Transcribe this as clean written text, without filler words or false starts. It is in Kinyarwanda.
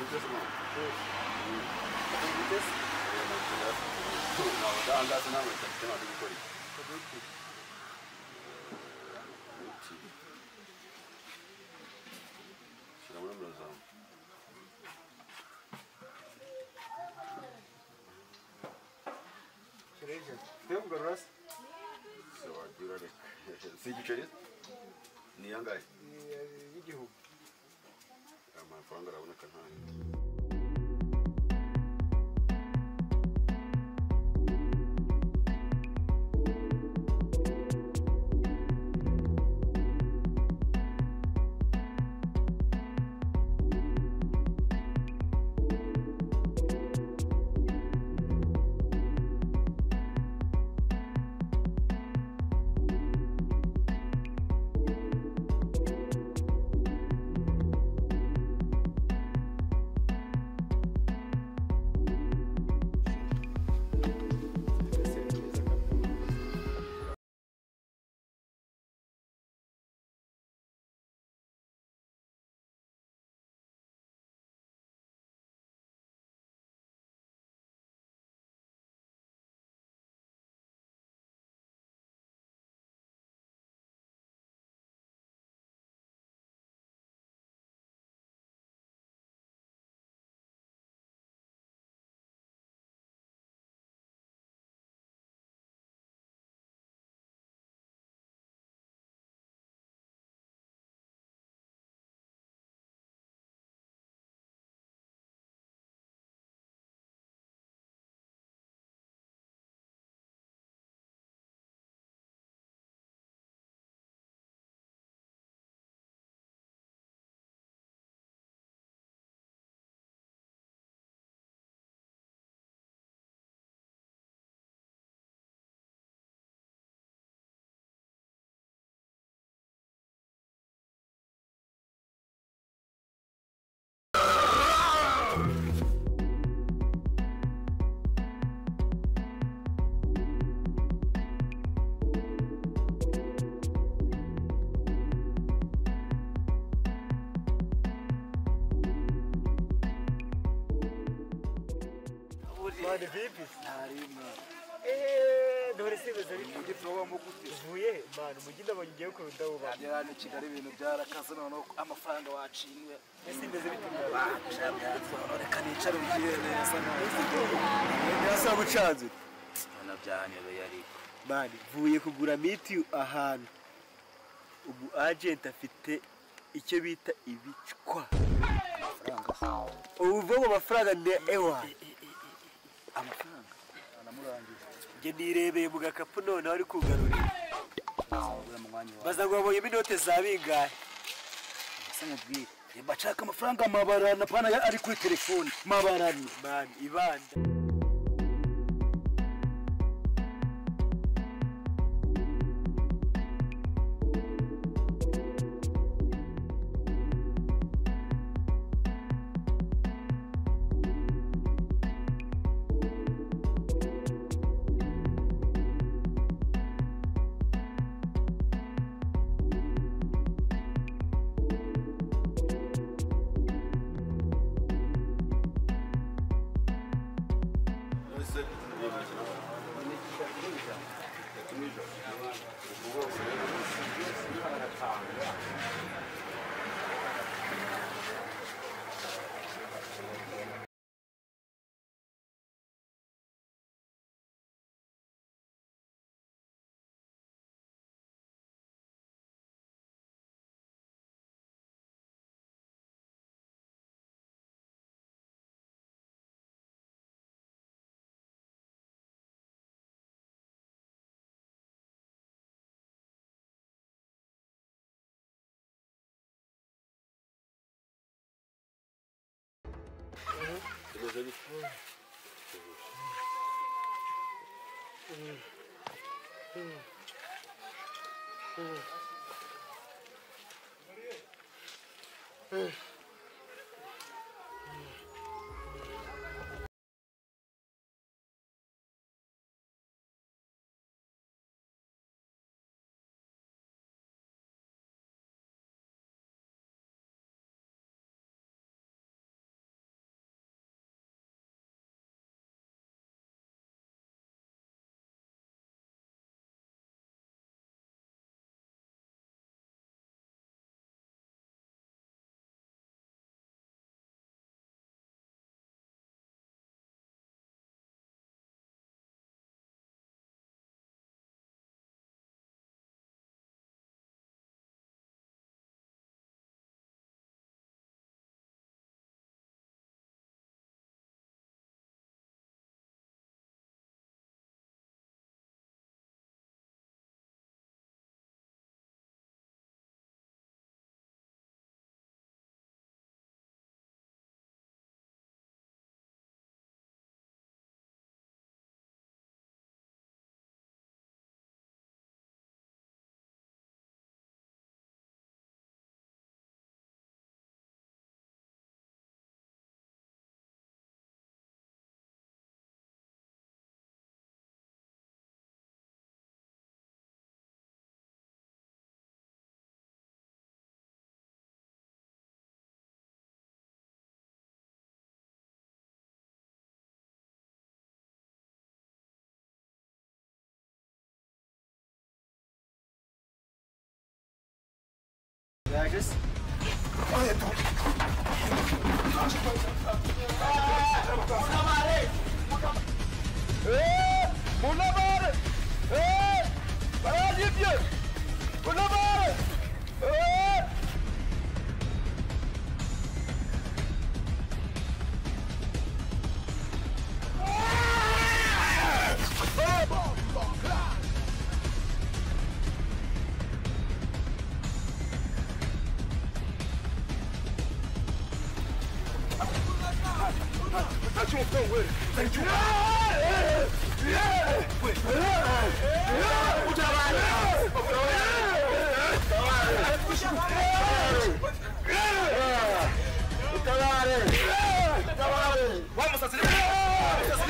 vitesse man. Vitesse? No, that's not what I'm saying. Tem garas? So, do you see you trade? Ni yangai? Igihugu. Amafaranga araboneka ntayo. Mano, vipi? Dore se bezari Igiproba mu gute vuye mano mugida bangiye ko ndawuba. Yari Kigali ibintu byarakaze none amafaranga wacinwe. Ese imeze bituma. Reka nicare ugiye neza Yasa bucanze. na byanyobeye ariko. Mani vuye kugura miti ahantu. Ubu agent afite icyo bita ibicwa. Amafaranga. Uvuga mu mafaranga ne ewa. Amafaranga anamurangiza. Nge nirebeye mu gakapu none ari kugarurira. Baza ngo babonye inote za bingahe. Samubwire. Bachaka amafaranga mabarana pana ari kuri telefone. Mabarana. Mani ibanda. Don't worry. Thank you. Wait. Vamos a hacer